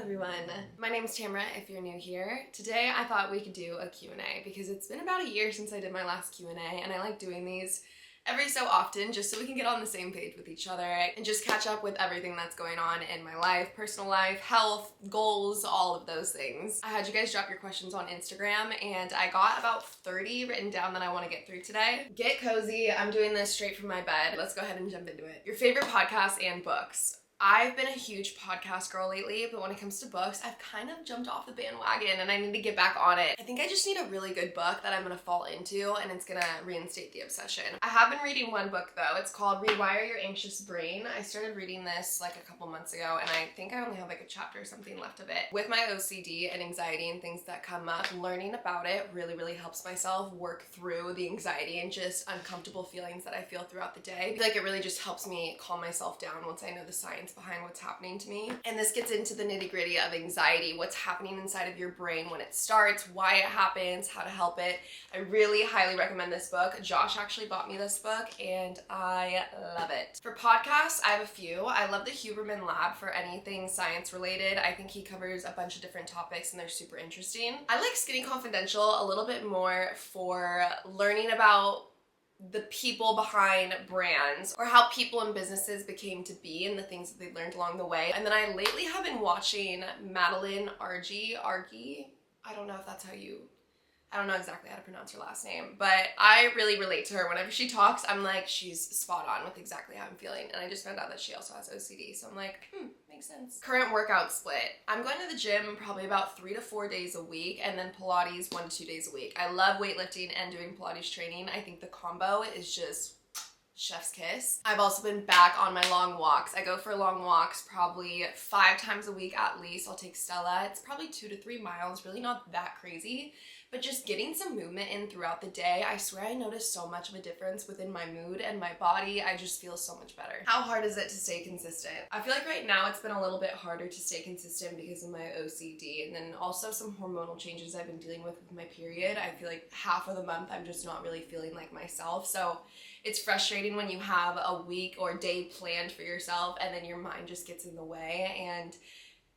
everyone. My name is Tamara if you're new here. Today I thought we could do a Q&A because it's been about a year since I did my last Q&A and I like doing these every so often just so we can get on the same page with each other and just catch up with everything that's going on in my life, personal life, health, goals, all of those things. I had you guys drop your questions on Instagram and I got about 30 written down that I want to get through today. Get cozy. I'm doing this straight from my bed. Let's go ahead and jump into it. Your favorite podcasts and books. I've been a huge podcast girl lately, but when it comes to books, I've kind of jumped off the bandwagon and I need to get back on it. I think I just need a really good book that I'm gonna fall into and it's gonna reinstate the obsession. I have been reading one book though. It's called Rewire Your Anxious Brain. I started reading this like a couple months ago and I think I only have like a chapter or something left of it. With my OCD and anxiety and things that come up, learning about it really helps myself work through the anxiety and just uncomfortable feelings that I feel throughout the day. I feel like it really just helps me calm myself down once I know the science behind what's happening to me. And this gets into the nitty-gritty of anxiety, what's happening inside of your brain when it starts, why it happens, how to help it. I really highly recommend this book. Josh actually bought me this book and I love it. For podcasts, I have a few. I love the Huberman Lab for anything science related. I think he covers a bunch of different topics and they're super interesting. I like Skinny Confidential a little bit more for learning about the people behind brands or how people and businesses became to be and the things that they learned along the way. And then I lately have been watching Madeline Argy. I don't know if that's how I don't know exactly how to pronounce her last name, but I really relate to her. Whenever she talks, I'm like, she's spot on with exactly how I'm feeling. And I just found out that she also has OCD, so I'm like, makes sense. Current workout split. I'm going to the gym probably about 3 to 4 days a week, and then Pilates 1 to 2 days a week. I love weightlifting and doing Pilates training. I think the combo is just chef's kiss. I've also been back on my long walks. I go for long walks probably 5 times a week at least. I'll take Stella. It's probably 2 to 3 miles, really not that crazy. But just getting some movement in throughout the day, I swear I notice so much of a difference within my mood and my body. I just feel so much better. How hard is it to stay consistent? I feel like right now it's been a little bit harder to stay consistent because of my OCD and then also some hormonal changes I've been dealing with my period. I feel like half of the month I'm just not really feeling like myself. So it's frustrating when you have a week or day planned for yourself and then your mind just gets in the way. And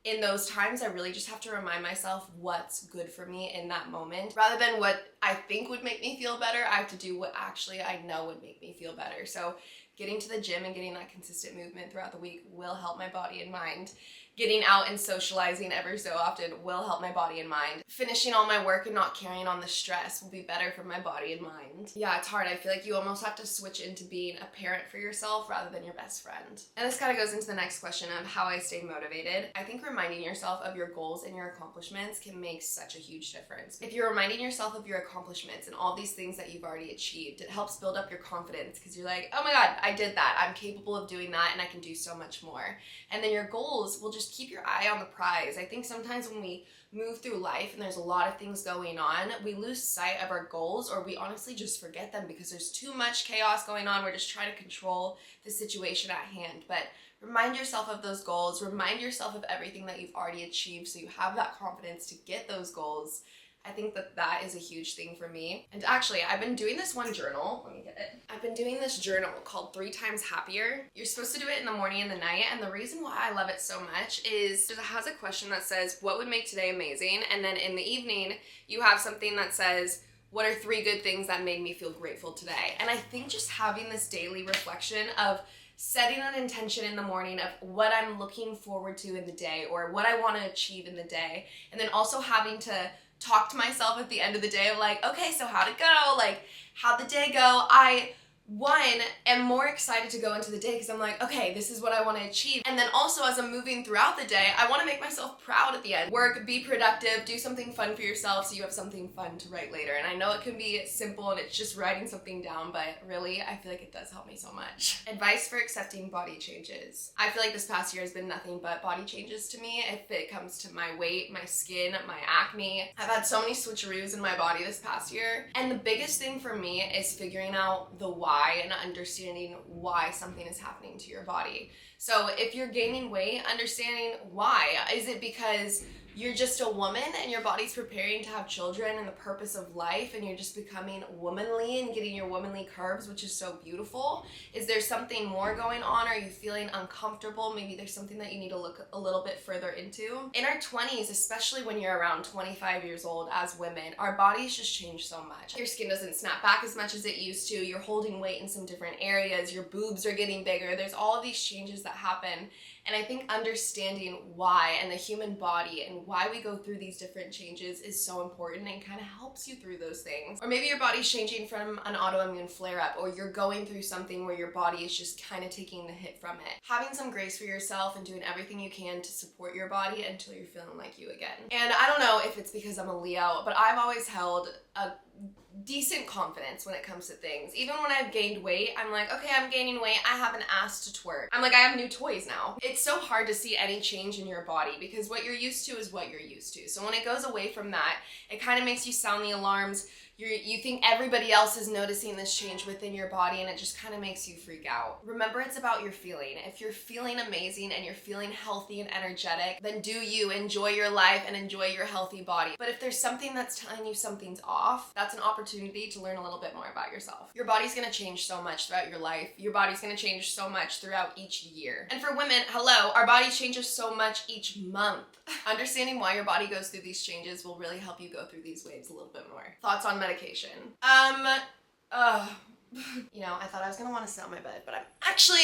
in those times, I really just have to remind myself what's good for me in that moment. Rather than what I think would make me feel better, I have to do what actually I know would make me feel better. So getting to the gym and getting that consistent movement throughout the week will help my body and mind. Getting out and socializing every so often will help my body and mind. Finishing all my work and not carrying on the stress will be better for my body and mind. Yeah, it's hard. I feel like you almost have to switch into being a parent for yourself rather than your best friend. And this kind of goes into the next question of how I stay motivated. I think reminding yourself of your goals and your accomplishments can make such a huge difference. If you're reminding yourself of your accomplishments and all these things that you've already achieved, it helps build up your confidence because you're like, oh my God, I did that. I'm capable of doing that and I can do so much more. And then your goals will just keep your eye on the prize. I think sometimes when we move through life and there's a lot of things going on, we lose sight of our goals or we honestly just forget them because there's too much chaos going on. We're just trying to control the situation at hand. But remind yourself of those goals. Remind yourself of everything that you've already achieved so you have that confidence to get those goals. I think that is a huge thing for me. And actually, I've been doing this one journal. Let me get it. I've been doing this journal called 3 Times Happier. You're supposed to do it in the morning and the night. And the reason why I love it so much is it has a question that says, what would make today amazing? And then in the evening, you have something that says, what are 3 good things that made me feel grateful today? And I think just having this daily reflection of setting an intention in the morning of what I'm looking forward to in the day or what I want to achieve in the day. And then also having to talk to myself at the end of the day of like, okay, so how'd it go? Like, how'd the day go? I am more excited to go into the day because I'm like, okay, this is what I want to achieve. And then also as I'm moving throughout the day, I want to make myself proud at the end. Work, be productive, do something fun for yourself so you have something fun to write later. And I know it can be simple and it's just writing something down, but really, I feel like it does help me so much. Advice for accepting body changes. I feel like this past year has been nothing but body changes to me. If it comes to my weight, my skin, my acne, I've had so many switcheroos in my body this past year. And the biggest thing for me is figuring out the why and understanding why something is happening to your body. So if you're gaining weight, understanding why. Is it because you're just a woman and your body's preparing to have children and the purpose of life, and you're just becoming womanly and getting your womanly curves, which is so beautiful? Is there something more going on? Are you feeling uncomfortable? Maybe there's something that you need to look a little bit further into. In our 20s, especially when you're around 25 years old, as women, our bodies just change so much. Your skin doesn't snap back as much as it used to. You're holding weight in some different areas. Your boobs are getting bigger. There's all of these changes that happen. And I think understanding why and the human body and why we go through these different changes is so important and kind of helps you through those things. Or maybe your body's changing from an autoimmune flare-up, or you're going through something where your body is just kind of taking the hit from it. Having some grace for yourself and doing everything you can to support your body until you're feeling like you again. And I don't know if it's because I'm a Leo, but I've always held a decent confidence when it comes to things. Even when I've gained weight, I'm like, okay, I'm gaining weight, I have an ass to twerk. I'm like, I have new toys now. It's so hard to see any change in your body because what you're used to is what you're used to. So when it goes away from that, it kind of makes you sound the alarms. You think everybody else is noticing this change within your body, and it just kind of makes you freak out. Remember, it's about your feeling. If you're feeling amazing and you're feeling healthy and energetic, then do you enjoy your life and enjoy your healthy body. But if there's something that's telling you something's off, that's an opportunity to learn a little bit more about yourself. Your body's gonna change so much throughout your life. Your body's gonna change so much throughout each year. And for women, hello, our body changes so much each month. Understanding why your body goes through these changes will really help you go through these waves a little bit more. Thoughts on medication? You know, I thought I was gonna want to sit on my bed, but I'm actually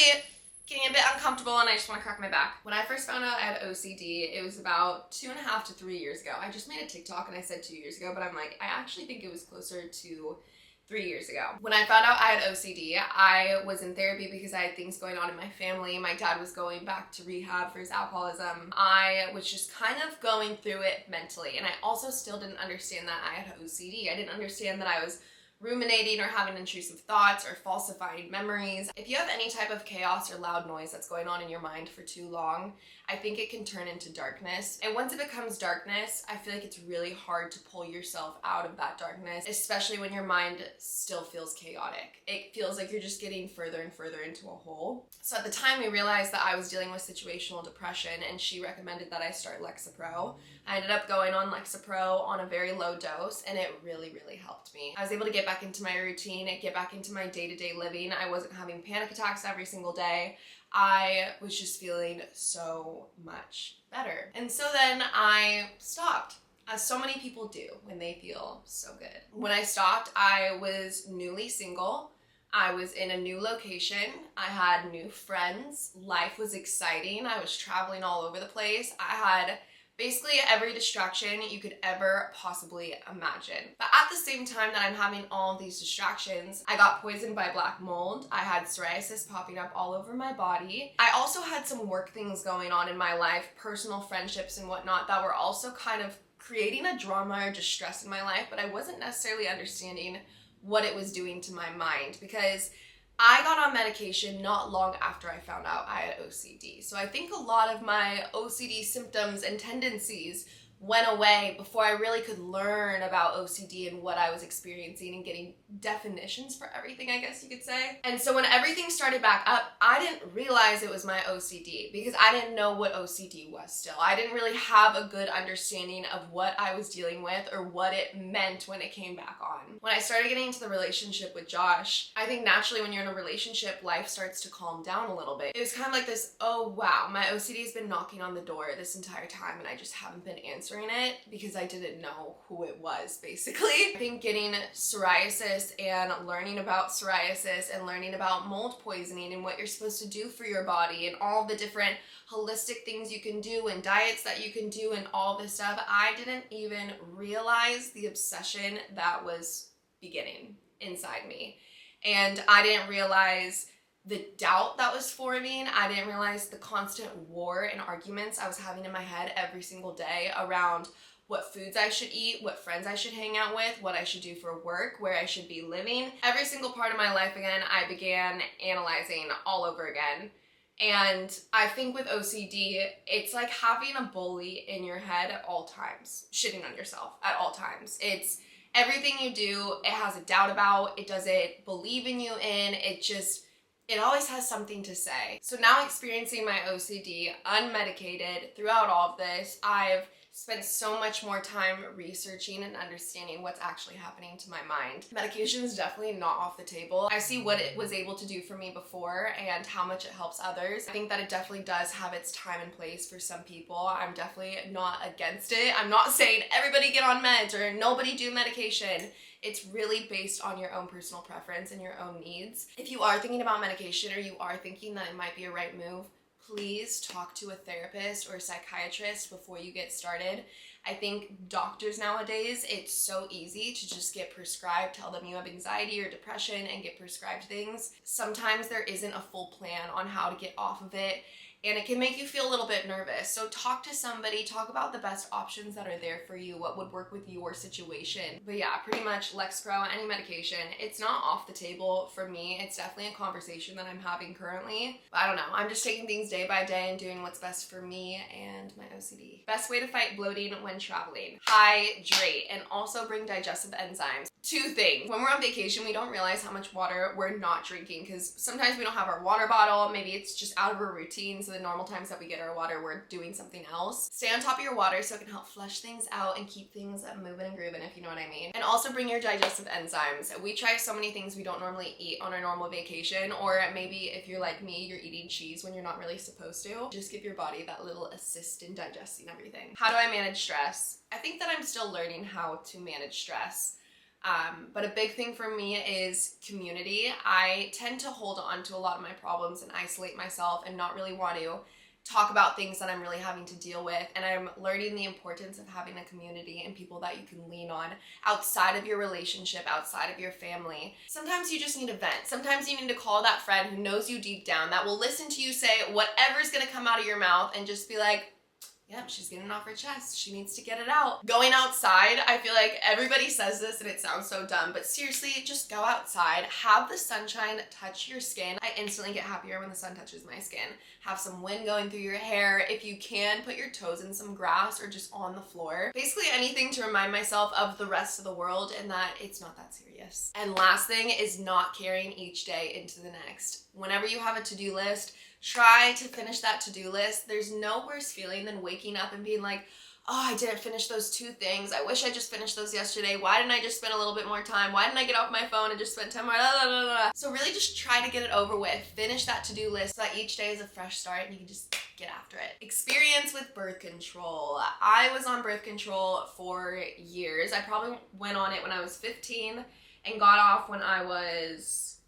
getting a bit uncomfortable and I just want to crack my back. When I first found out I had OCD, it was about 2.5 to 3 years ago. I just made a TikTok and I said 2 years ago, but I'm like, I actually think it was closer to 3 years ago. When I found out I had OCD, I was in therapy because I had things going on in my family. My dad was going back to rehab for his alcoholism. I was just kind of going through it mentally, and I also still didn't understand that I had OCD. I didn't understand that I was ruminating or having intrusive thoughts or falsifying memories. If you have any type of chaos or loud noise that's going on in your mind for too long, I think it can turn into darkness. And once it becomes darkness, I feel like it's really hard to pull yourself out of that darkness, especially when your mind still feels chaotic. It feels like you're just getting further and further into a hole. So at the time, we realized that I was dealing with situational depression, and she recommended that I start Lexapro. I ended up going on Lexapro on a very low dose, and it really, really helped me. I was able to get back into my routine and get back into my day-to-day living. I wasn't having panic attacks every single day. I was just feeling so much better. And so then I stopped, as so many people do when they feel so good. When I stopped, I was newly single. I was in a new location. I had new friends. Life was exciting. I was traveling all over the place. I had basically every distraction you could ever possibly imagine. But at the same time that I'm having all of these distractions, I got poisoned by black mold. I had psoriasis popping up all over my body. I also had some work things going on in my life, personal friendships and whatnot, that were also kind of creating a drama or just stress in my life, but I wasn't necessarily understanding what it was doing to my mind, because I got on medication not long after I found out I had OCD. So I think a lot of my OCD symptoms and tendencies went away before I really could learn about OCD and what I was experiencing and getting definitions for everything, I guess you could say. And so when everything started back up, I didn't realize it was my OCD because I didn't know what OCD was still. I didn't really have a good understanding of what I was dealing with or what it meant when it came back on. When I started getting into the relationship with Josh, I think naturally when you're in a relationship, life starts to calm down a little bit. It was kind of like this, oh wow, my OCD has been knocking on the door this entire time and I just haven't been answering it because I didn't know who it was, basically. I think getting psoriasis and learning about psoriasis and learning about mold poisoning and what you're supposed to do for your body and all the different holistic things you can do and diets that you can do and all this stuff, I didn't even realize the obsession that was beginning inside me. And I didn't realize the doubt that was forming. I didn't realize the constant war and arguments I was having in my head every single day around what foods I should eat, what friends I should hang out with, what I should do for work, where I should be living. Every single part of my life again, I began analyzing all over again. And I think with OCD, it's like having a bully in your head at all times, shitting on yourself at all times. It's everything you do, it has a doubt about, it doesn't believe in you in, it always has something to say. So now experiencing my OCD unmedicated throughout all of this, I've spent so much more time researching and understanding what's actually happening to my mind. Medication is definitely not off the table. I see what it was able to do for me before and how much it helps others. I think that it definitely does have its time and place for some people. I'm definitely not against it. I'm not saying everybody get on meds or nobody do medication. It's really based on your own personal preference and your own needs. If you are thinking about medication or you are thinking that it might be a right move, please talk to a therapist or a psychiatrist before you get started. I think doctors nowadays, it's so easy to just get prescribed, tell them you have anxiety or depression and get prescribed things. Sometimes there isn't a full plan on how to get off of it, and it can make you feel a little bit nervous. So talk to somebody, talk about the best options that are there for you, what would work with your situation. But yeah, pretty much Lexapro, any medication, it's not off the table for me. It's definitely a conversation that I'm having currently. But I don't know, I'm just taking things day by day and doing what's best for me and my OCD. Best way to fight bloating when traveling: hydrate, and also bring digestive enzymes. Two things. When we're on vacation, we don't realize how much water we're not drinking because sometimes we don't have our water bottle. Maybe it's just out of our routine. So the normal times that we get our water, we're doing something else. Stay on top of your water so it can help flush things out and keep things moving and grooving, if you know what I mean. And also bring your digestive enzymes. We try so many things we don't normally eat on our normal vacation, or maybe if you're like me, you're eating cheese when you're not really supposed to. Just give your body that little assist in digesting everything. How do I manage stress? I think that I'm still learning how to manage stress. But a big thing for me is community. I tend to hold on to a lot of my problems and isolate myself and not really want to talk about things that I'm really having to deal with. And I'm learning the importance of having a community and people that you can lean on outside of your relationship, outside of your family. Sometimes you just need a vent. Sometimes you need to call that friend who knows you deep down, that will listen to you say whatever's gonna come out of your mouth and just be like, yep, she's getting it off her chest. She needs to get it out. Going outside, I feel like everybody says this and it sounds so dumb, but seriously, just go outside. Have the sunshine touch your skin. I instantly get happier when the sun touches my skin. Have some wind going through your hair. If you can, put your toes in some grass or just on the floor. Basically anything to remind myself of the rest of the world and that it's not that serious. And last thing is not carrying each day into the next. Whenever you have a to-do list, try to finish that to-do list. There's no worse feeling than waking up and being like, oh, I didn't finish those 2 things. I wish I just finished those yesterday. Why didn't I just spend a little bit more time? Why didn't I get off my phone and just spend 10 more? Blah, blah, blah, blah. So really just try to get it over with. Finish that to-do list so that each day is a fresh start and you can just get after it. Experience with birth control. I was on birth control for years. I probably went on it when I was 15 and got off when I was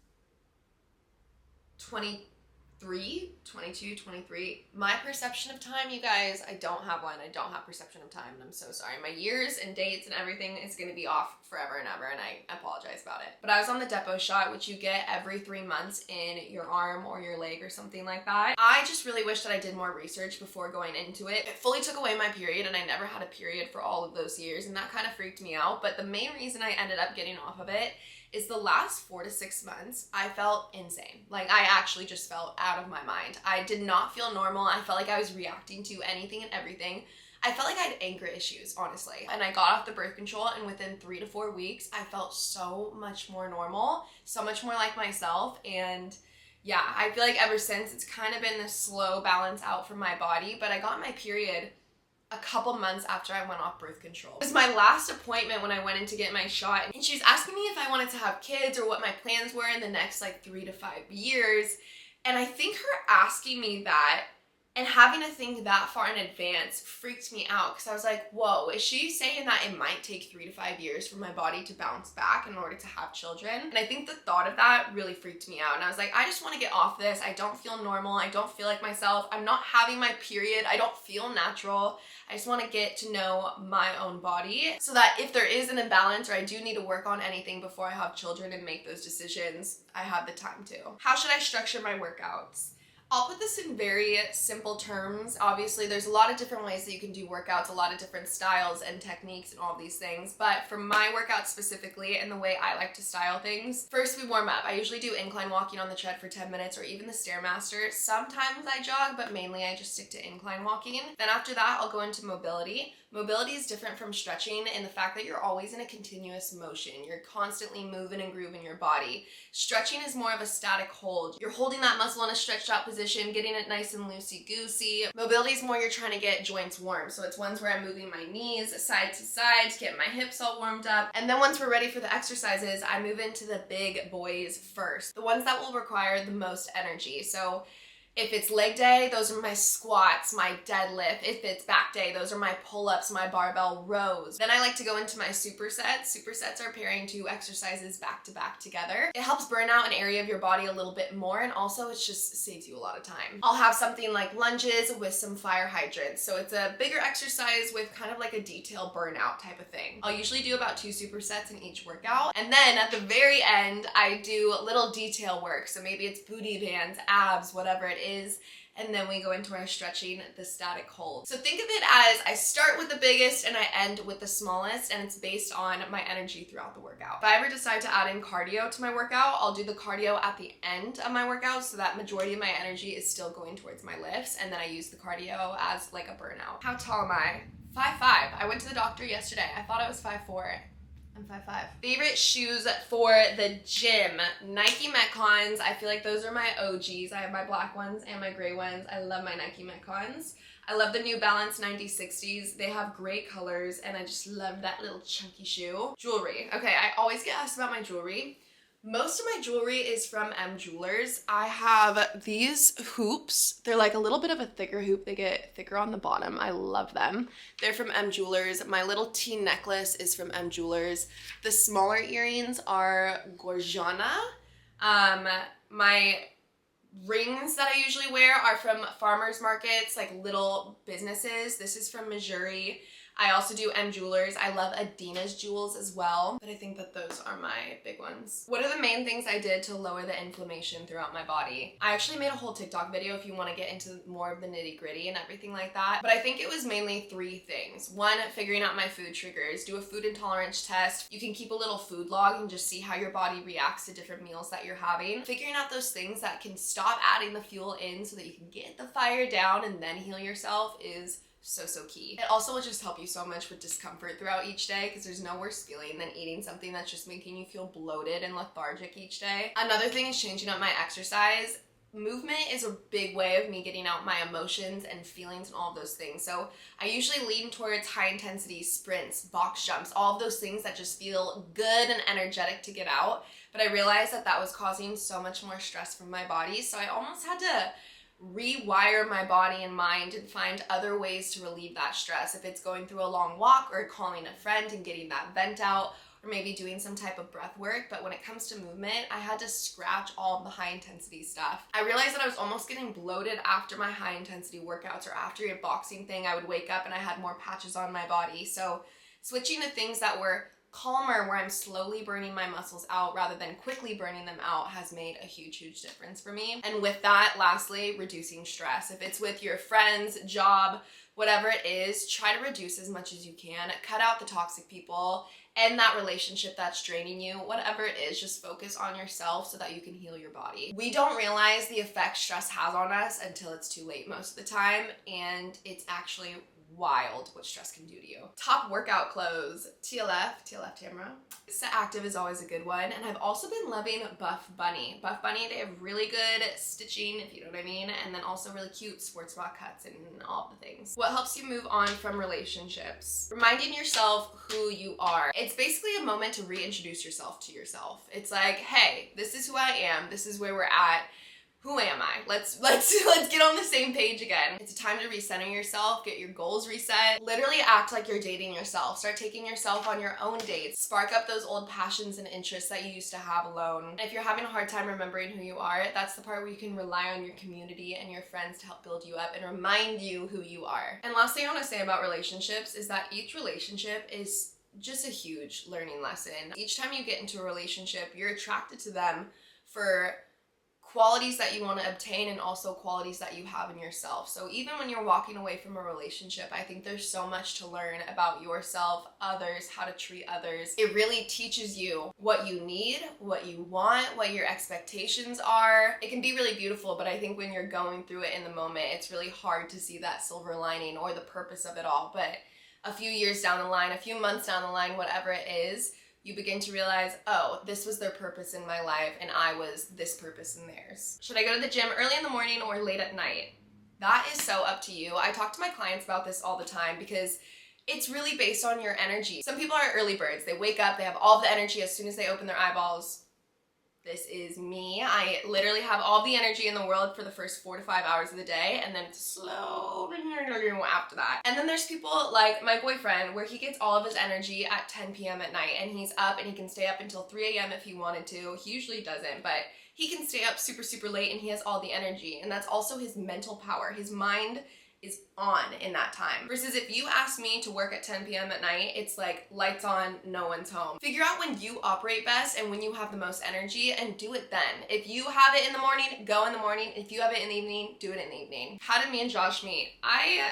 22, 23. My perception of time, you guys, I don't have one. I don't have perception of time, and I'm so sorry. My years and dates and everything is going to be off forever and ever, and I apologize about it. But I was on the depot shot, which you get every 3 months in your arm or your leg or something like that. I just really wish that I did more research before going into it. It fully took away my period, and I never had a period for all of those years, and that kind of freaked me out. But the main reason I ended up getting off of it is the last 4 to 6 months, I felt insane. Like, I actually just felt out of my mind. I did not feel normal. I felt like I was reacting to anything and everything. I felt like I had anger issues, honestly. And I got off the birth control, and within 3 to 4 weeks, I felt so much more normal, so much more like myself. And yeah, I feel like ever since, it's kind of been this slow balance out for my body. But I got my period a couple months after I went off birth control. It was my last appointment when I went in to get my shot, and she was asking me if I wanted to have kids or what my plans were in the next like 3 to 5 years. And I think her asking me that and having to think that far in advance freaked me out, because I was like, whoa, is she saying that it might take 3 to 5 years for my body to bounce back in order to have children? And I think the thought of that really freaked me out. And I was like, I just want to get off this. I don't feel normal. I don't feel like myself. I'm not having my period. I don't feel natural. I just want to get to know my own body so that if there is an imbalance or I do need to work on anything before I have children and make those decisions, I have the time to. How should I structure my workouts? I'll put this in very simple terms. Obviously, there's a lot of different ways that you can do workouts, a lot of different styles and techniques and all these things. But for my workouts specifically and the way I like to style things, first we warm up. I usually do incline walking on the tread for 10 minutes or even the Stairmaster. Sometimes I jog, but mainly I just stick to incline walking. Then after that, I'll go into mobility. Mobility is different from stretching in the fact that you're always in a continuous motion. You're constantly moving and grooving your body. Stretching is more of a static hold. You're holding that muscle in a stretched out position position, getting it nice and loosey-goosey. Mobility is more you're trying to get joints warm. So it's ones where I'm moving my knees side to side to get my hips all warmed up. And then once we're ready for the exercises, I move into the big boys first, the ones that will require the most energy. So if it's leg day, those are my squats, my deadlift. If it's back day, those are my pull-ups, my barbell rows. Then I like to go into my supersets. Supersets are pairing two exercises back to back together. It helps burn out an area of your body a little bit more, and also it just saves you a lot of time. I'll have something like lunges with some fire hydrants. So it's a bigger exercise with kind of like a detail burnout type of thing. I'll usually do about 2 supersets in each workout. And then at the very end, I do little detail work. So maybe it's booty bands, abs, whatever it is, and then we go into our stretching, the static hold. So think of it as I start with the biggest and I end with the smallest, and it's based on my energy throughout the workout. If I ever decide to add in cardio to my workout, I'll do the cardio at the end of my workout so that majority of my energy is still going towards my lifts, and then I use the cardio as like a burnout. How tall am I? 5'5". I went to the doctor yesterday. I thought I was 5'4". I'm 5'5". Favorite shoes for the gym? Nike Metcons. I feel like those are my OGs. I have my black ones and my gray ones. I love my Nike Metcons. I love the New Balance 9060s. They have great colors and I just love that little chunky shoe. Jewelry. Okay, I always get asked about my jewelry. Most of my jewelry is from M Jewelers. I have these hoops. They're like a little bit of a thicker hoop. They get thicker on the bottom. I love them. They're from M Jewelers. My little T necklace is from M Jewelers. The smaller earrings are Gorjana. My rings that I usually wear are from farmers markets, like little businesses. This is from Missouri. I also do M Jewelers. I love Adina's jewels as well, but I think that those are my big ones. What are the main things I did to lower the inflammation throughout my body? I actually made a whole TikTok video if you want to get into more of the nitty-gritty and everything like that, but I think it was mainly 3 things. 1, figuring out my food triggers. Do a food intolerance test. You can keep a little food log and just see how your body reacts to different meals that you're having. Figuring out those things that can stop adding the fuel in so that you can get the fire down and then heal yourself is so key. It also will just help you so much with discomfort throughout each day, because there's no worse feeling than eating something that's just making you feel bloated and lethargic each day. Another thing is changing up my exercise. Movement is a big way of me getting out my emotions and feelings and all of those things. So I usually lean towards high intensity sprints, box jumps, all of those things that just feel good and energetic to get out. But I realized that that was causing so much more stress from my body. So I almost had to rewire my body and mind and find other ways to relieve that stress. If it's going through a long walk or calling a friend and getting that vent out, or maybe doing some type of breath work. But when it comes to movement, I had to scratch all of the high intensity stuff. I realized that I was almost getting bloated after my high intensity workouts, or after a boxing thing. I would wake up and I had more patches on my body. So switching to things that were calmer, where I'm slowly burning my muscles out rather than quickly burning them out, has made a huge difference for me. And with that, lastly, reducing stress. If it's with your friends, job, whatever it is, try to reduce as much as you can. Cut out the toxic people, end that relationship that's draining you. Whatever it is, just focus on yourself so that you can heal your body. We don't realize the effect stress has on us until it's too late most of the time, and it's actually wild what stress can do to you. Top workout clothes. TLF Tamara. Set Active is always a good one, and I've also been loving Buff Bunny. Buff Bunny, they have really good stitching, if you know what I mean, and then also really cute sports bra cuts and all the things. What helps you move on from relationships? Reminding yourself who you are. It's basically a moment to reintroduce yourself to yourself. It's like, hey, this is who I am, this is where we're at. Who am I? Let's get on the same page again. It's a time to recenter yourself, get your goals reset. Literally act like you're dating yourself. Start taking yourself on your own dates. Spark up those old passions and interests that you used to have alone. And if you're having a hard time remembering who you are, that's the part where you can rely on your community and your friends to help build you up and remind you who you are. And last thing I want to say about relationships is that each relationship is just a huge learning lesson. Each time you get into a relationship, you're attracted to them for qualities that you want to obtain and also qualities that you have in yourself. So even when you're walking away from a relationship, I think there's so much to learn about yourself, others, how to treat others. It really teaches you what you need, what you want, what your expectations are. It can be really beautiful, but I think when you're going through it in the moment, it's really hard to see that silver lining or the purpose of it all. But a few years down the line, a few months down the line, whatever it is, you begin to realize, oh, this was their purpose in my life and I was this purpose in theirs. Should I go to the gym early in the morning or late at night? That is so up to you. I talk to my clients about this all the time because it's really based on your energy. Some people are early birds. They wake up, they have all the energy as soon as they open their eyeballs. This is me. I literally have all the energy in the world for the first 4 to 5 hours of the day, and then it's slow after that. And then there's people like my boyfriend where he gets all of his energy at 10 p.m. at night, and he's up and he can stay up until 3 a.m. if he wanted to. He usually doesn't, but he can stay up super, super late and he has all the energy. And that's also his mental power. His mind is on in that time. Versus if you ask me to work at 10 p.m. at night, it's like lights on, no one's home. Figure out when you operate best and when you have the most energy and do it then. If you have it in the morning, go in the morning. If you have it in the evening, do it in the evening. How did me and Josh meet? I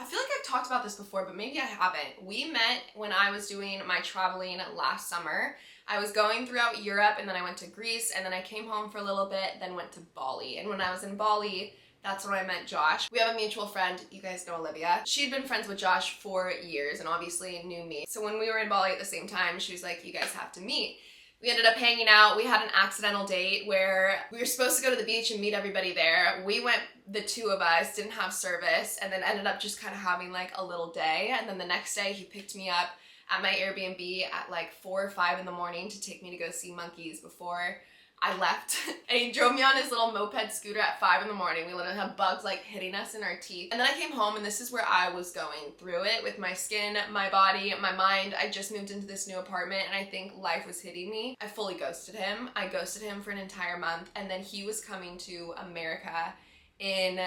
feel like I've talked about this before, but maybe I haven't. We met when I was doing my traveling last summer. I was going throughout Europe and then I went to Greece and then I came home for a little bit, then went to Bali. And when I was in Bali, that's when I met Josh. We have a mutual friend, you guys know Olivia. She'd been friends with Josh for years and obviously knew me. So when we were in Bali at the same time, she was like, you guys have to meet. We ended up hanging out. We had an accidental date where we were supposed to go to the beach and meet everybody there. We went, the two of us, didn't have service, and then ended up just kind of having like a little day. And then the next day he picked me up at my Airbnb at like 4 or 5 in the morning to take me to go see monkeys before I left. And he drove me on his little moped scooter at 5 in the morning. We literally had bugs like hitting us in our teeth. And then I came home and this is where I was going through it with my skin, my body, my mind. I just moved into this new apartment and I think life was hitting me. I fully ghosted him. I ghosted him for an entire month and then he was coming to America in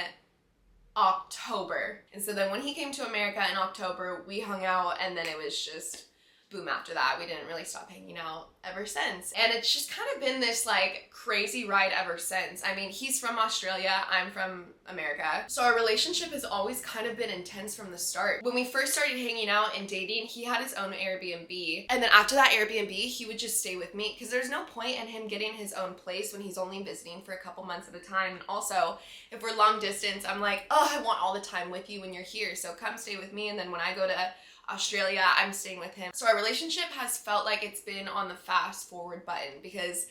October. And so then when he came to America in October, we hung out and then it was just boom after that. We didn't really stop hanging out ever since. And it's just kind of been this like crazy ride ever since. I mean, he's from Australia, I'm from America. So our relationship has always kind of been intense from the start. When we first started hanging out and dating, he had his own Airbnb. And then after that Airbnb, he would just stay with me because there's no point in him getting his own place when he's only visiting for a couple months at a time. And also, if we're long distance, I'm like, oh, I want all the time with you when you're here. So come stay with me. And then when I go to Australia, I'm staying with him. So our relationship has felt like it's been on the fast forward button because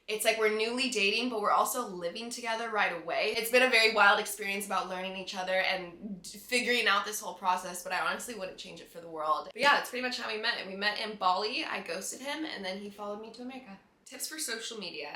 it's like we're newly dating, but we're also living together right away. It's been a very wild experience about learning each other and figuring out this whole process, but I honestly wouldn't change it for the world. But yeah, that's pretty much how we met. And we met in Bali, I ghosted him, and then he followed me to America. Tips for social media.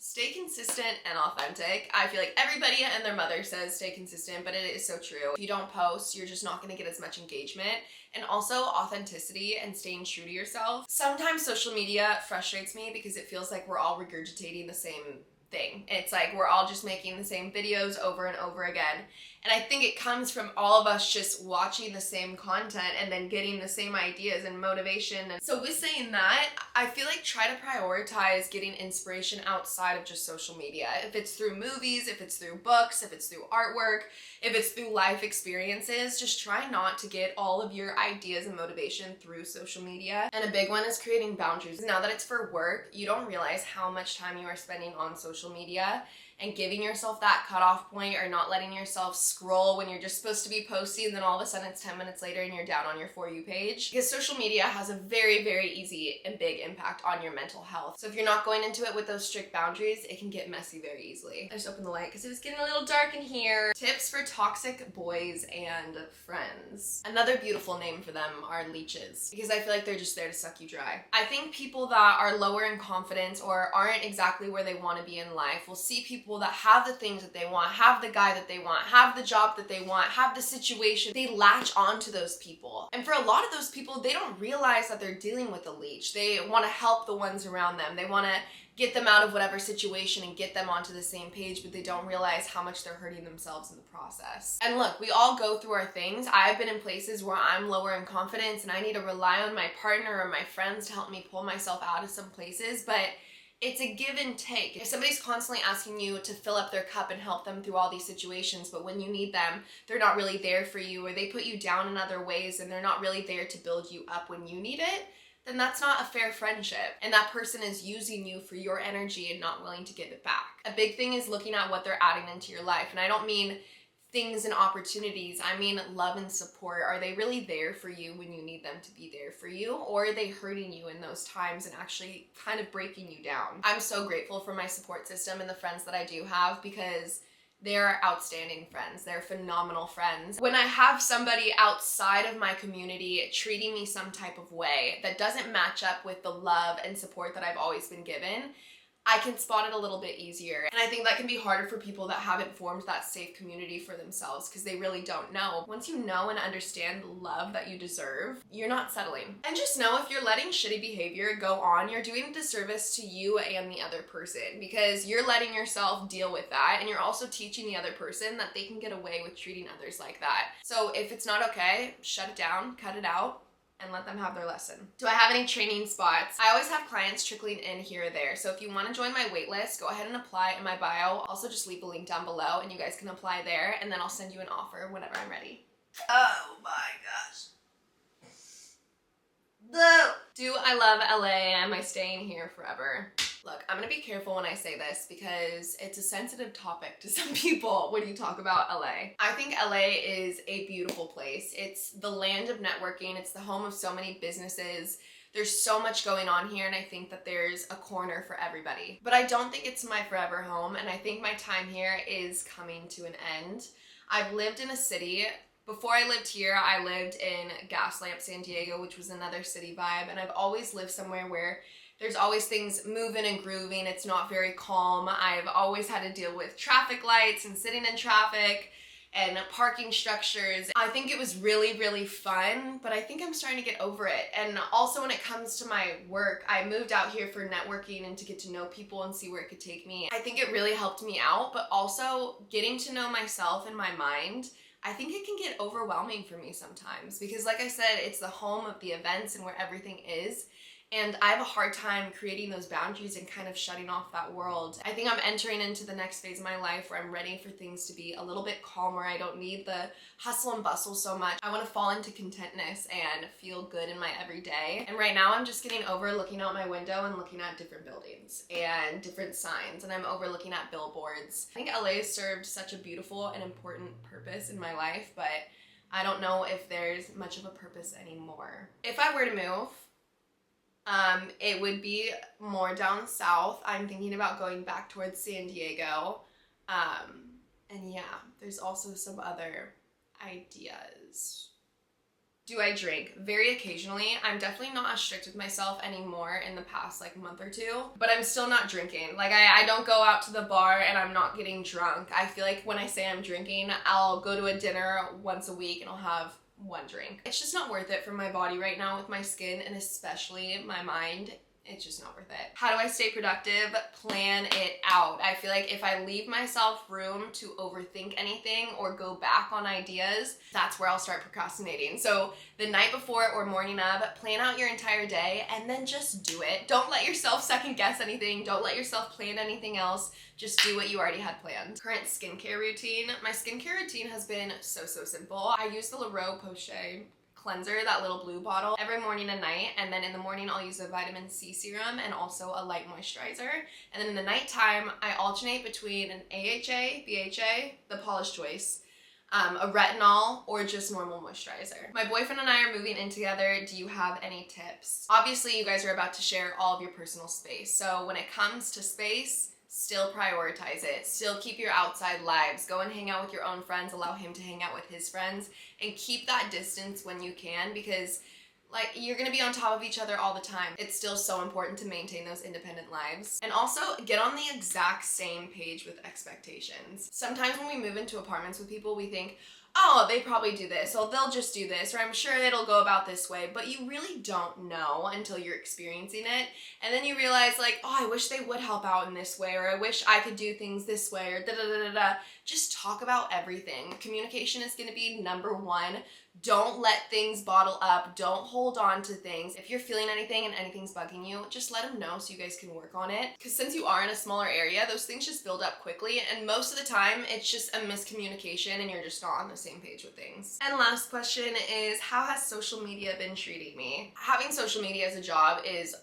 Stay consistent and authentic. I feel like everybody and their mother says stay consistent, but it is so true. If you don't post, you're just not gonna get as much engagement. And also authenticity and staying true to yourself. Sometimes social media frustrates me because it feels like we're all regurgitating the same thing. And it's like we're all just making the same videos over and over again. And I think it comes from all of us just watching the same content and then getting the same ideas and motivation. And so with saying that, I feel like try to prioritize getting inspiration outside of just social media. If it's through movies, if it's through books, if it's through artwork, if it's through life experiences, just try not to get all of your ideas and motivation through social media. And a big one is creating boundaries. Now that it's for work, you don't realize how much time you are spending on social media, and giving yourself that cutoff point or not letting yourself scroll when you're just supposed to be posting and then all of a sudden it's 10 minutes later and you're down on your For You page. Because social media has a very, very easy and big impact on your mental health. So if you're not going into it with those strict boundaries, it can get messy very easily. I just opened the light because it was getting a little dark in here. Tips for toxic boys and friends. Another beautiful name for them are leeches, because I feel like they're just there to suck you dry. I think people that are lower in confidence or aren't exactly where they want to be in life will see people that have the things that they want, have the guy that they want, have the job that they want, have the situation. They latch on to those people. And for a lot of those people, they don't realize that they're dealing with a leech. They want to help the ones around them. They want to get them out of whatever situation and get them onto the same page, but they don't realize how much they're hurting themselves in the process. And look, we all go through our things. I've been in places where I'm lower in confidence and I need to rely on my partner or my friends to help me pull myself out of some places, but it's a give and take. If somebody's constantly asking you to fill up their cup and help them through all these situations, but when you need them, they're not really there for you, or they put you down in other ways and they're not really there to build you up when you need it, then that's not a fair friendship. And that person is using you for your energy and not willing to give it back. A big thing is looking at what they're adding into your life. And I don't mean things and opportunities. I mean, love and support. Are they really there for you when you need them to be there for you? Or are they hurting you in those times and actually kind of breaking you down? I'm so grateful for my support system and the friends that I do have, because they're outstanding friends. They're phenomenal friends. When I have somebody outside of my community treating me some type of way that doesn't match up with the love and support that I've always been given, I can spot it a little bit easier. And I think that can be harder for people that haven't formed that safe community for themselves, because they really don't know. Once you know and understand the love that you deserve, you're not settling. And just know, if you're letting shitty behavior go on, you're doing a disservice to you and the other person, because you're letting yourself deal with that, and you're also teaching the other person that they can get away with treating others like that. So if it's not okay, shut it down, cut it out, and let them have their lesson. Do I have any training spots? I always have clients trickling in here or there. So if you want to join my waitlist, go ahead and apply in my bio. Also, just leave a link down below and you guys can apply there, and then I'll send you an offer whenever I'm ready. Oh my gosh. Do I love LA? Am I staying here forever? Look, I'm gonna be careful when I say this because it's a sensitive topic to some people when you talk about LA. I think LA is a beautiful place. It's the land of networking. It's the home of so many businesses. There's so much going on here, and I think that there's a corner for everybody. But I don't think it's my forever home, and I think my time here is coming to an end. I've lived in a city. Before I lived here, I lived in Gaslamp, San Diego, which was another city vibe, and I've always lived somewhere where there's always things moving and grooving. It's not very calm. I've always had to deal with traffic lights and sitting in traffic and parking structures. I think it was really, really fun, but I think I'm starting to get over it. And also when it comes to my work, I moved out here for networking and to get to know people and see where it could take me. I think it really helped me out, but also getting to know myself and my mind, I think it can get overwhelming for me sometimes, because like I said, it's the home of the events and where everything is. And I have a hard time creating those boundaries and kind of shutting off that world. I think I'm entering into the next phase of my life where I'm ready for things to be a little bit calmer. I don't need the hustle and bustle so much. I want to fall into contentness and feel good in my everyday. And right now I'm just getting over looking out my window and looking at different buildings and different signs, and I'm over looking at billboards. I think LA has served such a beautiful and important purpose in my life, but I don't know if there's much of a purpose anymore. If I were to move, it would be more down south. I'm thinking about going back towards San Diego. And yeah, there's also some other ideas. Do I drink? Very occasionally. I'm definitely not as strict with myself anymore in the past month or two, but I'm still not drinking. I don't go out to the bar and I'm not getting drunk. I feel like when I say I'm drinking, I'll go to a dinner once a week and I'll have one drink. It's just not worth it for my body right now with my skin and especially my mind. It's just not worth it. How do I stay productive? Plan it out. I feel like if I leave myself room to overthink anything or go back on ideas, that's where I'll start procrastinating. So the night before or morning of, plan out your entire day and then just do it. Don't let yourself second guess anything. Don't let yourself plan anything else. Just do what you already had planned. Current skincare routine. My skincare routine has been so simple. I use the La Roche-Posay cleanser, that little blue bottle, every morning and night, and then in the morning I'll use a vitamin C serum and also a light moisturizer, and then in the nighttime I alternate between an AHA, BHA, the Paula's Choice, a retinol, or just normal moisturizer. My boyfriend and I are moving in together. Do you have any tips? Obviously you guys are about to share all of your personal space, so when it comes to space, still prioritize it. Still keep your outside lives. Go and hang out with your own friends. Allow him to hang out with his friends. And keep that distance when you can, because you're gonna be on top of each other all the time. It's still so important to maintain those independent lives. And also get on the exact same page with expectations. Sometimes when we move into apartments with people, we think, oh, they probably do this, or they'll just do this, or I'm sure it'll go about this way, but you really don't know until you're experiencing it, and then you realize oh, I wish they would help out in this way, or I wish I could do things this way, or da-da-da-da-da. Just talk about everything. Communication is gonna be number one. Don't let things bottle up. Don't hold on to things. If you're feeling anything and anything's bugging you, just let them know so you guys can work on it. Because since you are in a smaller area, those things just build up quickly, and most of the time it's just a miscommunication and you're just not on the same page with things. And last question is, how has social media been treating me? Having social media as a job is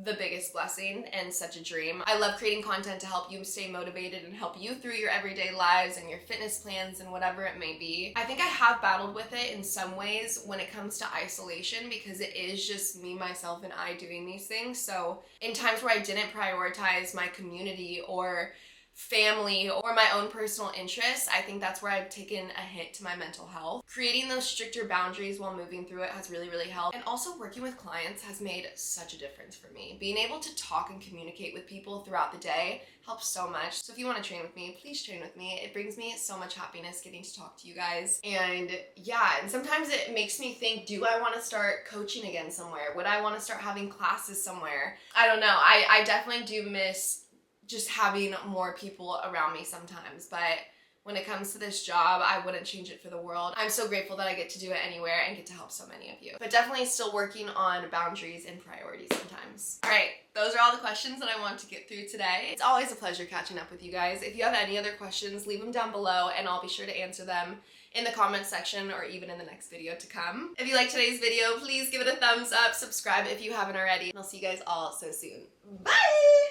the biggest blessing and such a dream. I love creating content to help you stay motivated and help you through your everyday lives and your fitness plans and whatever it may be. I think I have battled with it in some ways when it comes to isolation, because it is just me, myself, and I doing these things. So in times where I didn't prioritize my community or family or my own personal interests, I think that's where I've taken a hit to my mental health. Creating those stricter boundaries while moving through it has really, really helped. And also working with clients has made such a difference for me. Being able to talk and communicate with people throughout the day helps so much. So if you want to train with me, please train with me. It brings me so much happiness getting to talk to you guys. And yeah, and sometimes it makes me think, do I want to start coaching again somewhere? Would I want to start having classes somewhere? I don't know. I definitely do miss just having more people around me sometimes, but when it comes to this job, I wouldn't change it for the world. I'm so grateful that I get to do it anywhere and get to help so many of you. But definitely still working on boundaries and priorities sometimes. All right, those are all the questions that I want to get through today. It's always a pleasure catching up with you guys. If you have any other questions, leave them down below and I'll be sure to answer them in the comments section or even in the next video to come. If you liked today's video, please give it a thumbs up, subscribe if you haven't already, and I'll see you guys all so soon. Bye!